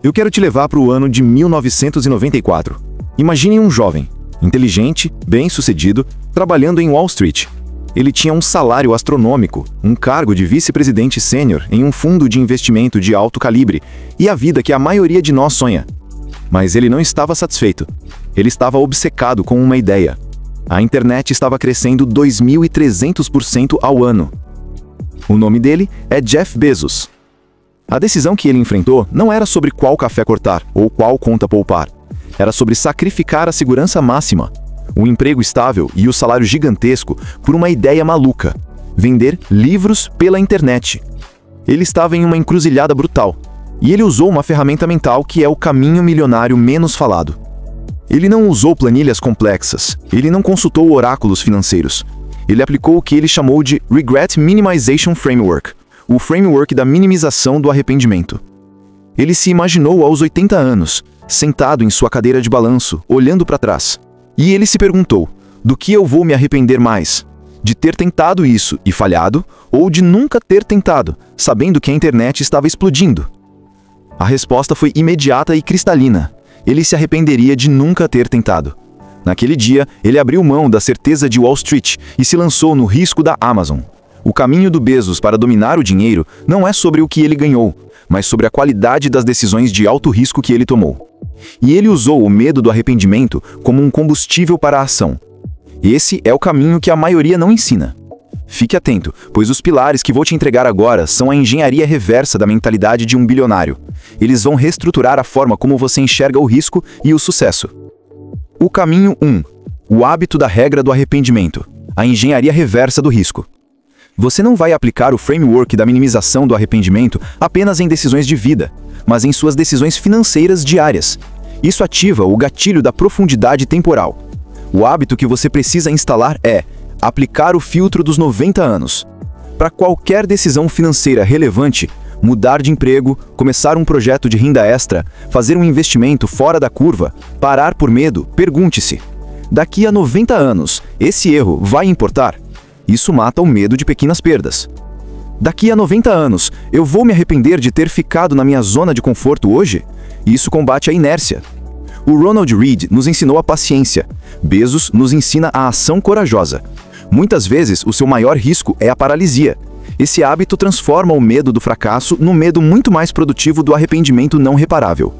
Eu quero te levar para o ano de 1994. Imagine um jovem, inteligente, bem-sucedido, trabalhando em Wall Street. Ele tinha um salário astronômico, um cargo de vice-presidente sênior em um fundo de investimento de alto calibre e a vida que a maioria de nós sonha. Mas ele não estava satisfeito. Ele estava obcecado com uma ideia. A internet estava crescendo 2.300% ao ano. O nome dele é Jeff Bezos. A decisão que ele enfrentou não era sobre qual café cortar ou qual conta poupar. Era sobre sacrificar a segurança máxima, o emprego estável e o salário gigantesco por uma ideia maluca: vender livros pela internet. Ele estava em uma encruzilhada brutal, e ele usou uma ferramenta mental que é o caminho milionário menos falado. Ele não usou planilhas complexas, ele não consultou oráculos financeiros. Ele aplicou o que ele chamou de Regret Minimization Framework, o framework da minimização do arrependimento. Ele se imaginou aos 80 anos, sentado em sua cadeira de balanço, olhando para trás. E ele se perguntou: do que eu vou me arrepender mais? De ter tentado isso e falhado, ou de nunca ter tentado, sabendo que a internet estava explodindo? A resposta foi imediata e cristalina. Ele se arrependeria de nunca ter tentado. Naquele dia, ele abriu mão da certeza de Wall Street e se lançou no risco da Amazon. O caminho do Bezos para dominar o dinheiro não é sobre o que ele ganhou, mas sobre a qualidade das decisões de alto risco que ele tomou. E ele usou o medo do arrependimento como um combustível para a ação. Esse é o caminho que a maioria não ensina. Fique atento, pois os pilares que vou te entregar agora são a engenharia reversa da mentalidade de um bilionário. Eles vão reestruturar a forma como você enxerga o risco e o sucesso. O caminho 1. O hábito da regra do arrependimento. A engenharia reversa do risco. Você não vai aplicar o framework da minimização do arrependimento apenas em decisões de vida, mas em suas decisões financeiras diárias. Isso ativa o gatilho da profundidade temporal. O hábito que você precisa instalar é aplicar o filtro dos 90 anos. Para qualquer decisão financeira relevante, mudar de emprego, começar um projeto de renda extra, fazer um investimento fora da curva, parar por medo, pergunte-se: daqui a 90 anos, esse erro vai importar? Isso mata o medo de pequenas perdas. Daqui a 90 anos, eu vou me arrepender de ter ficado na minha zona de conforto hoje? Isso combate a inércia. O Ronald Read nos ensinou a paciência. Bezos nos ensina a ação corajosa. Muitas vezes, o seu maior risco é a paralisia. Esse hábito transforma o medo do fracasso num medo muito mais produtivo do arrependimento não reparável.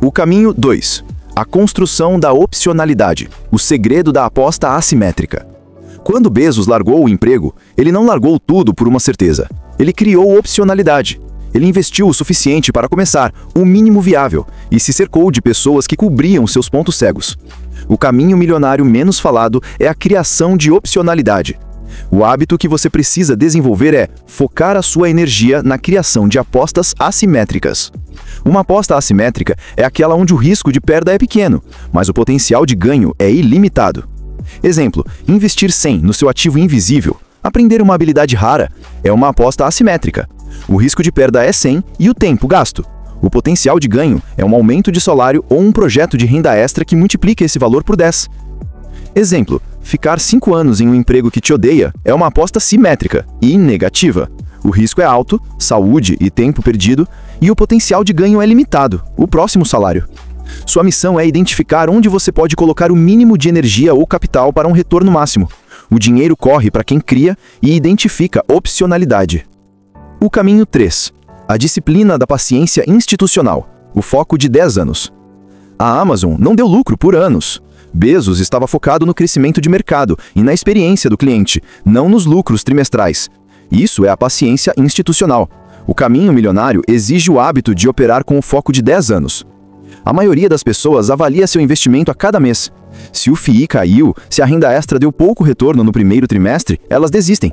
O caminho 2. A construção da opcionalidade. O segredo da aposta assimétrica. Quando Bezos largou o emprego, ele não largou tudo por uma certeza. Ele criou opcionalidade. Ele investiu o suficiente para começar, o mínimo viável, e se cercou de pessoas que cobriam seus pontos cegos. O caminho milionário menos falado é a criação de opcionalidade. O hábito que você precisa desenvolver é focar a sua energia na criação de apostas assimétricas. Uma aposta assimétrica é aquela onde o risco de perda é pequeno, mas o potencial de ganho é ilimitado. Exemplo: investir 100 no seu ativo invisível, aprender uma habilidade rara, é uma aposta assimétrica. O risco de perda é 100 e o tempo gasto. O potencial de ganho é um aumento de salário ou um projeto de renda extra que multiplica esse valor por 10. Exemplo: ficar 5 anos em um emprego que te odeia é uma aposta simétrica e negativa. O risco é alto, saúde e tempo perdido, e o potencial de ganho é limitado, o próximo salário. Sua missão é identificar onde você pode colocar o mínimo de energia ou capital para um retorno máximo. O dinheiro corre para quem cria e identifica opcionalidade. O caminho 3. A disciplina da paciência institucional. O foco de 10 anos. A Amazon não deu lucro por anos. Bezos estava focado no crescimento de mercado e na experiência do cliente, não nos lucros trimestrais. Isso é a paciência institucional. O caminho milionário exige o hábito de operar com o foco de 10 anos. A maioria das pessoas avalia seu investimento a cada mês. Se o FII caiu, se a renda extra deu pouco retorno no primeiro trimestre, elas desistem.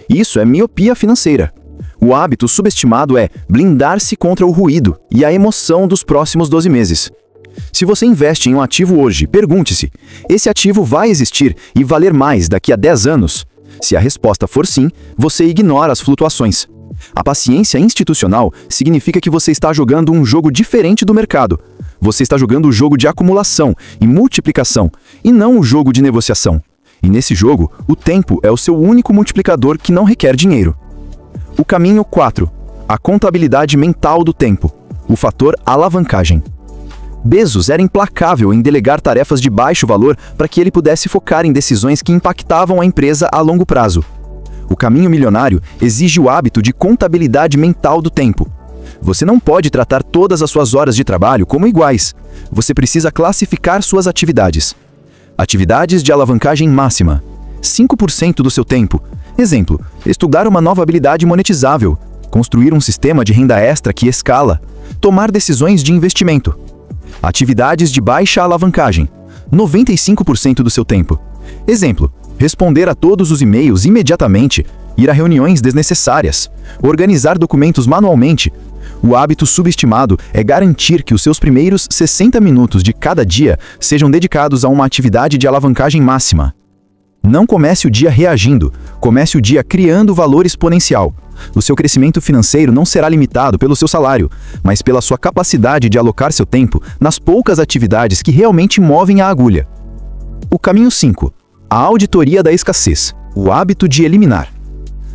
Isso é miopia financeira. O hábito subestimado é blindar-se contra o ruído e a emoção dos próximos 12 meses. Se você investe em um ativo hoje, pergunte-se: esse ativo vai existir e valer mais daqui a 10 anos? Se a resposta for sim, você ignora as flutuações. A paciência institucional significa que você está jogando um jogo diferente do mercado. Você está jogando o jogo de acumulação e multiplicação, e não o jogo de negociação. E nesse jogo, o tempo é o seu único multiplicador que não requer dinheiro. O caminho 4. A contabilidade mental do tempo. O fator alavancagem. Bezos era implacável em delegar tarefas de baixo valor para que ele pudesse focar em decisões que impactavam a empresa a longo prazo. O caminho milionário exige o hábito de contabilidade mental do tempo. Você não pode tratar todas as suas horas de trabalho como iguais. Você precisa classificar suas atividades. Atividades de alavancagem máxima. 5% do seu tempo. Exemplo, estudar uma nova habilidade monetizável, construir um sistema de renda extra que escala, tomar decisões de investimento. Atividades de baixa alavancagem. 95% do seu tempo. Exemplo, responder a todos os e-mails imediatamente, ir a reuniões desnecessárias, organizar documentos manualmente. O hábito subestimado é garantir que os seus primeiros 60 minutos de cada dia sejam dedicados a uma atividade de alavancagem máxima. Não comece o dia reagindo, comece o dia criando valor exponencial. O seu crescimento financeiro não será limitado pelo seu salário, mas pela sua capacidade de alocar seu tempo nas poucas atividades que realmente movem a agulha. O caminho 5. A auditoria da escassez. O hábito de eliminar.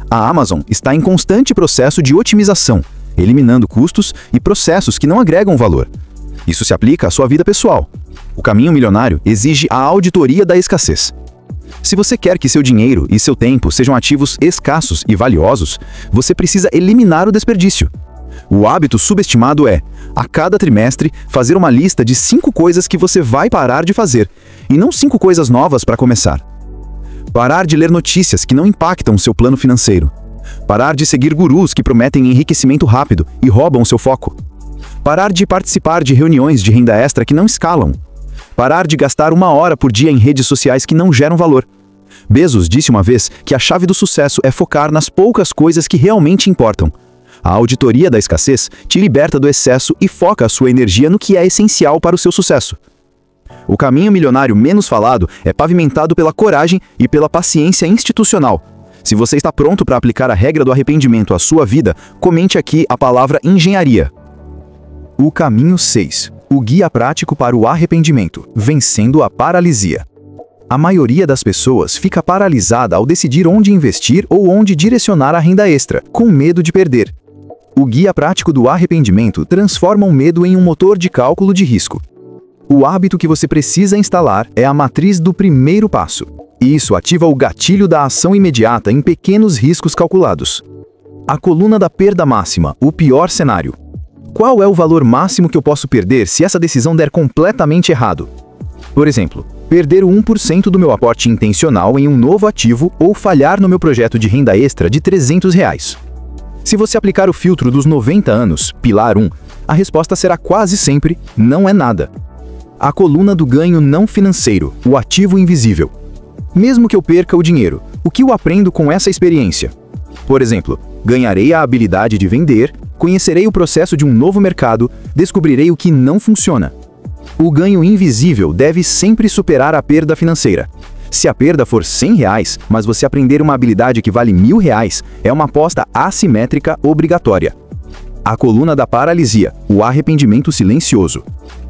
A Amazon está em constante processo de otimização, eliminando custos e processos que não agregam valor. Isso se aplica à sua vida pessoal. O caminho milionário exige a auditoria da escassez. Se você quer que seu dinheiro e seu tempo sejam ativos escassos e valiosos, você precisa eliminar o desperdício. O hábito subestimado é, a cada trimestre, fazer uma lista de 5 coisas que você vai parar de fazer, e não 5 coisas novas para começar. Parar de ler notícias que não impactam o seu plano financeiro. Parar de seguir gurus que prometem enriquecimento rápido e roubam seu foco. Parar de participar de reuniões de renda extra que não escalam. Parar de gastar 1 hora por dia em redes sociais que não geram valor. Bezos disse uma vez que a chave do sucesso é focar nas poucas coisas que realmente importam. A auditoria da escassez te liberta do excesso e foca a sua energia no que é essencial para o seu sucesso. O caminho milionário menos falado é pavimentado pela coragem e pela paciência institucional. Se você está pronto para aplicar a regra do arrependimento à sua vida, comente aqui a palavra engenharia. O caminho 6. O guia prático para o arrependimento, vencendo a paralisia. A maioria das pessoas fica paralisada ao decidir onde investir ou onde direcionar a renda extra, com medo de perder. O guia prático do arrependimento transforma o medo em um motor de cálculo de risco. O hábito que você precisa instalar é a matriz do primeiro passo. E isso ativa o gatilho da ação imediata em pequenos riscos calculados. A coluna da perda máxima, o pior cenário. Qual é o valor máximo que eu posso perder se essa decisão der completamente errado? Por exemplo, perder o 1% do meu aporte intencional em um novo ativo ou falhar no meu projeto de renda extra de R$300. Se você aplicar o filtro dos 90 anos, pilar 1, a resposta será quase sempre não é nada. A coluna do ganho não financeiro, o ativo invisível. Mesmo que eu perca o dinheiro, o que eu aprendo com essa experiência? Por exemplo, ganharei a habilidade de vender, conhecerei o processo de um novo mercado, descobrirei o que não funciona. O ganho invisível deve sempre superar a perda financeira. Se a perda for R$100, mas você aprender uma habilidade que vale R$1.000, é uma aposta assimétrica obrigatória. A coluna da paralisia, o arrependimento silencioso.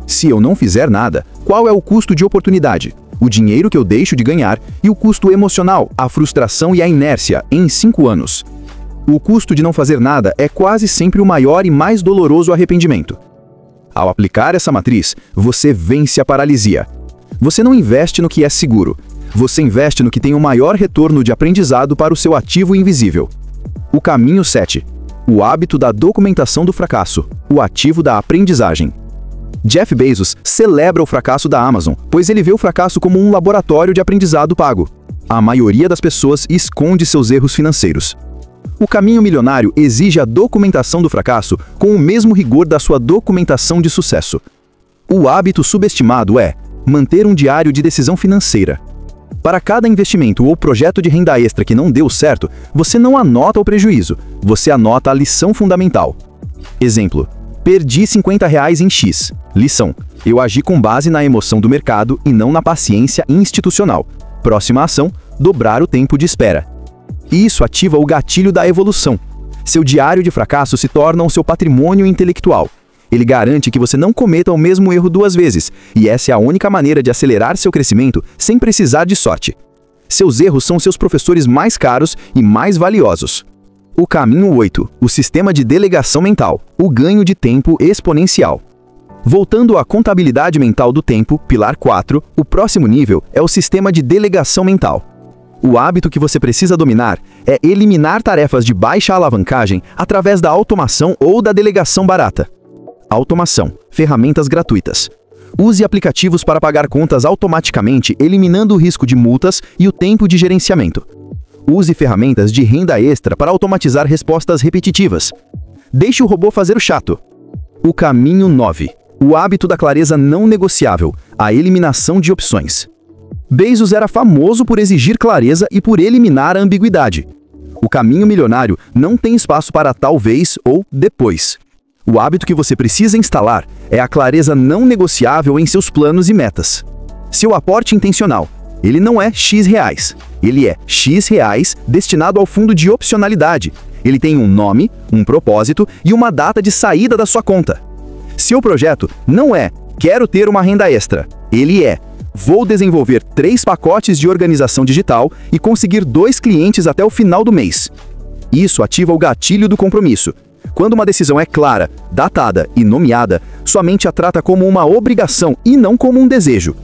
Se eu não fizer nada, qual é o custo de oportunidade? O dinheiro que eu deixo de ganhar e o custo emocional, a frustração e a inércia em 5 anos. O custo de não fazer nada é quase sempre o maior e mais doloroso arrependimento. Ao aplicar essa matriz, você vence a paralisia. Você não investe no que é seguro. Você investe no que tem o maior retorno de aprendizado para o seu ativo invisível. O caminho 7. O hábito da documentação do fracasso, o ativo da aprendizagem. Jeff Bezos celebra o fracasso da Amazon, pois ele vê o fracasso como um laboratório de aprendizado pago. A maioria das pessoas esconde seus erros financeiros. O caminho milionário exige a documentação do fracasso com o mesmo rigor da sua documentação de sucesso. O hábito subestimado é manter um diário de decisão financeira. Para cada investimento ou projeto de renda extra que não deu certo, você não anota o prejuízo, você anota a lição fundamental. Exemplo: perdi R$50 em X. Lição: eu agi com base na emoção do mercado e não na paciência institucional. Próxima ação: dobrar o tempo de espera. Isso ativa o gatilho da evolução. Seu diário de fracasso se torna o seu patrimônio intelectual. Ele garante que você não cometa o mesmo erro 2 vezes, e essa é a única maneira de acelerar seu crescimento sem precisar de sorte. Seus erros são seus professores mais caros e mais valiosos. O caminho 8, o sistema de delegação mental, o ganho de tempo exponencial. Voltando à contabilidade mental do tempo, pilar 4, o próximo nível é o sistema de delegação mental. O hábito que você precisa dominar é eliminar tarefas de baixa alavancagem através da automação ou da delegação barata. Automação, ferramentas gratuitas. Use aplicativos para pagar contas automaticamente, eliminando o risco de multas e o tempo de gerenciamento. Use ferramentas de renda extra para automatizar respostas repetitivas. Deixe o robô fazer o chato. O caminho 9. O hábito da clareza não negociável, a eliminação de opções. Bezos era famoso por exigir clareza e por eliminar a ambiguidade. O caminho milionário não tem espaço para talvez ou depois. O hábito que você precisa instalar é a clareza não negociável em seus planos e metas. Seu aporte intencional, ele não é X reais. Ele é X reais destinado ao fundo de opcionalidade. Ele tem um nome, um propósito e uma data de saída da sua conta. Seu projeto não é quero ter uma renda extra. Ele é vou desenvolver 3 pacotes de organização digital e conseguir 2 clientes até o final do mês. Isso ativa o gatilho do compromisso. Quando uma decisão é clara, datada e nomeada, sua mente a trata como uma obrigação e não como um desejo.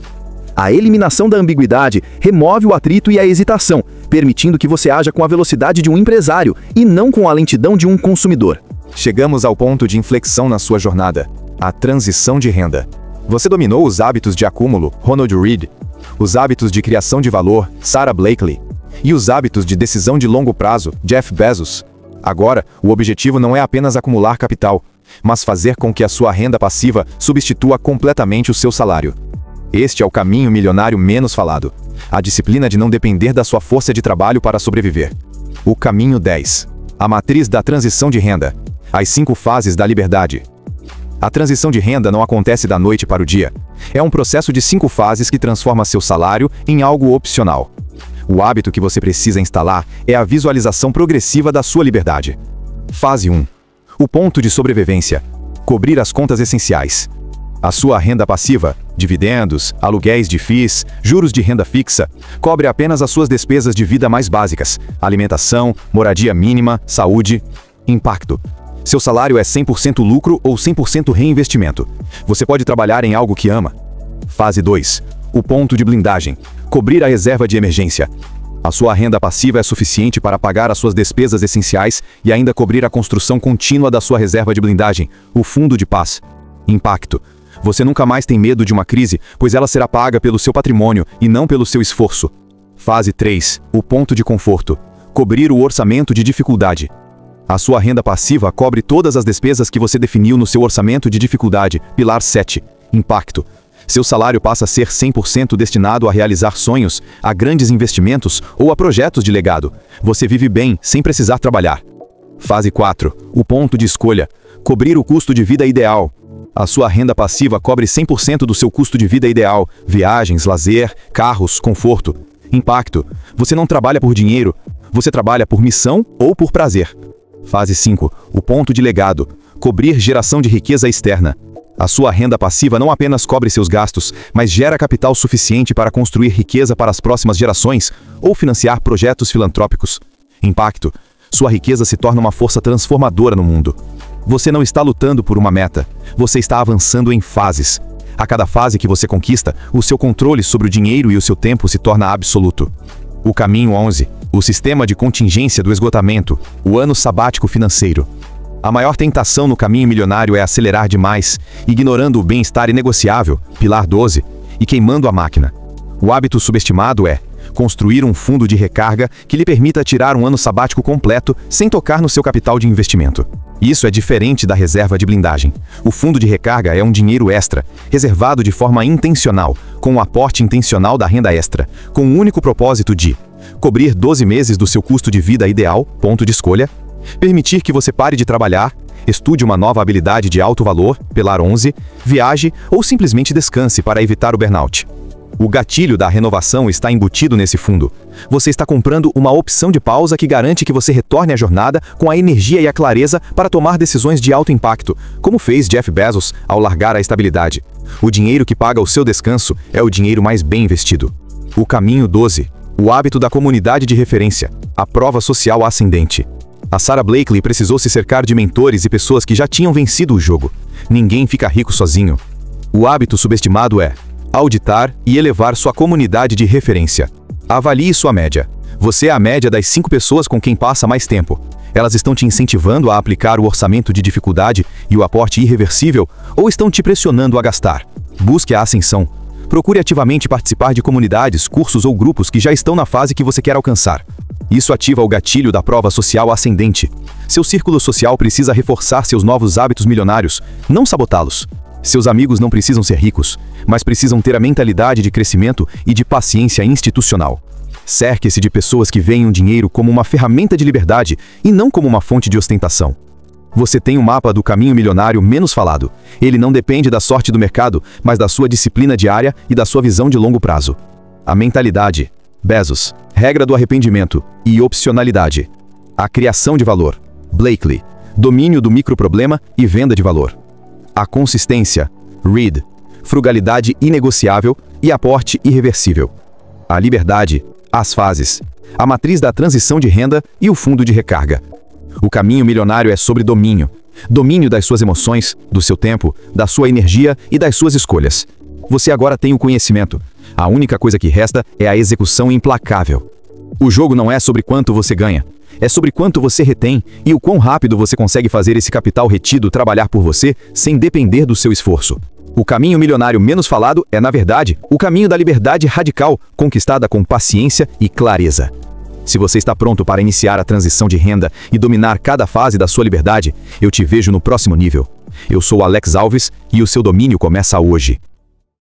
A eliminação da ambiguidade remove o atrito e a hesitação, permitindo que você haja com a velocidade de um empresário e não com a lentidão de um consumidor. Chegamos ao ponto de inflexão na sua jornada, a transição de renda. Você dominou os hábitos de acúmulo, Ronald Reid, os hábitos de criação de valor, Sara Blakely, e os hábitos de decisão de longo prazo, Jeff Bezos. Agora, o objetivo não é apenas acumular capital, mas fazer com que a sua renda passiva substitua completamente o seu salário. Este é o caminho milionário menos falado, a disciplina de não depender da sua força de trabalho para sobreviver. O caminho 10. A matriz da transição de renda. As 5 fases da liberdade. A transição de renda não acontece da noite para o dia. É um processo de 5 fases que transforma seu salário em algo opcional. O hábito que você precisa instalar é a visualização progressiva da sua liberdade. Fase 1. O ponto de sobrevivência. Cobrir as contas essenciais. A sua renda passiva, dividendos, aluguéis de FIIs, juros de renda fixa, cobre apenas as suas despesas de vida mais básicas, alimentação, moradia mínima, saúde. Impacto. Seu salário é 100% lucro ou 100% reinvestimento. Você pode trabalhar em algo que ama. Fase 2. O ponto de blindagem. Cobrir a reserva de emergência. A sua renda passiva é suficiente para pagar as suas despesas essenciais e ainda cobrir a construção contínua da sua reserva de blindagem, o fundo de paz. Impacto. Você nunca mais tem medo de uma crise, pois ela será paga pelo seu patrimônio e não pelo seu esforço. Fase 3. O ponto de conforto. Cobrir o orçamento de dificuldade. A sua renda passiva cobre todas as despesas que você definiu no seu orçamento de dificuldade, pilar 7. Impacto. Seu salário passa a ser 100% destinado a realizar sonhos, a grandes investimentos ou a projetos de legado. Você vive bem, sem precisar trabalhar. Fase 4. O ponto de escolha. Cobrir o custo de vida ideal. A sua renda passiva cobre 100% do seu custo de vida ideal, viagens, lazer, carros, conforto. Impacto. Você não trabalha por dinheiro, você trabalha por missão ou por prazer. Fase 5. O ponto de legado. Cobrir geração de riqueza externa. A sua renda passiva não apenas cobre seus gastos, mas gera capital suficiente para construir riqueza para as próximas gerações ou financiar projetos filantrópicos. Impacto. Sua riqueza se torna uma força transformadora no mundo. Você não está lutando por uma meta, você está avançando em fases. A cada fase que você conquista, o seu controle sobre o dinheiro e o seu tempo se torna absoluto. O caminho 11. O sistema de contingência do esgotamento, o ano sabático financeiro. A maior tentação no caminho milionário é acelerar demais, ignorando o bem-estar inegociável, pilar 12, e queimando a máquina. O hábito subestimado é construir um fundo de recarga que lhe permita tirar um ano sabático completo sem tocar no seu capital de investimento. Isso é diferente da reserva de blindagem. O fundo de recarga é um dinheiro extra, reservado de forma intencional, com o aporte intencional da renda extra, com o único propósito de cobrir 12 meses do seu custo de vida ideal, ponto de escolha, permitir que você pare de trabalhar, estude uma nova habilidade de alto valor, pilar 11, viaje ou simplesmente descanse para evitar o burnout. O gatilho da renovação está embutido nesse fundo. Você está comprando uma opção de pausa que garante que você retorne à jornada com a energia e a clareza para tomar decisões de alto impacto, como fez Jeff Bezos ao largar a estabilidade. O dinheiro que paga o seu descanso é o dinheiro mais bem investido. O caminho 12. O hábito da comunidade de referência. A prova social ascendente. A Sara Blakely precisou se cercar de mentores e pessoas que já tinham vencido o jogo. Ninguém fica rico sozinho. O hábito subestimado é auditar e elevar sua comunidade de referência. Avalie sua média. Você é a média das 5 pessoas com quem passa mais tempo. Elas estão te incentivando a aplicar o orçamento de dificuldade e o aporte irreversível, ou estão te pressionando a gastar? Busque a ascensão. Procure ativamente participar de comunidades, cursos ou grupos que já estão na fase que você quer alcançar. Isso ativa o gatilho da prova social ascendente. Seu círculo social precisa reforçar seus novos hábitos milionários, não sabotá-los. Seus amigos não precisam ser ricos, mas precisam ter a mentalidade de crescimento e de paciência institucional. Cerque-se de pessoas que veem o dinheiro como uma ferramenta de liberdade e não como uma fonte de ostentação. Você tem um mapa do caminho milionário menos falado. Ele não depende da sorte do mercado, mas da sua disciplina diária e da sua visão de longo prazo. A mentalidade. Bezos. Regra do arrependimento e opcionalidade. A criação de valor. Blakely. Domínio do microproblema e venda de valor. A consistência. Reed. Frugalidade inegociável e aporte irreversível. A liberdade. As fases. A matriz da transição de renda e o fundo de recarga. O caminho milionário é sobre domínio. Domínio das suas emoções, do seu tempo, da sua energia e das suas escolhas. Você agora tem o conhecimento. A única coisa que resta é a execução implacável. O jogo não é sobre quanto você ganha. É sobre quanto você retém e o quão rápido você consegue fazer esse capital retido trabalhar por você sem depender do seu esforço. O caminho milionário menos falado é, na verdade, o caminho da liberdade radical, conquistada com paciência e clareza. Se você está pronto para iniciar a transição de renda e dominar cada fase da sua liberdade, eu te vejo no próximo nível. Eu sou Alex Alves e o seu domínio começa hoje.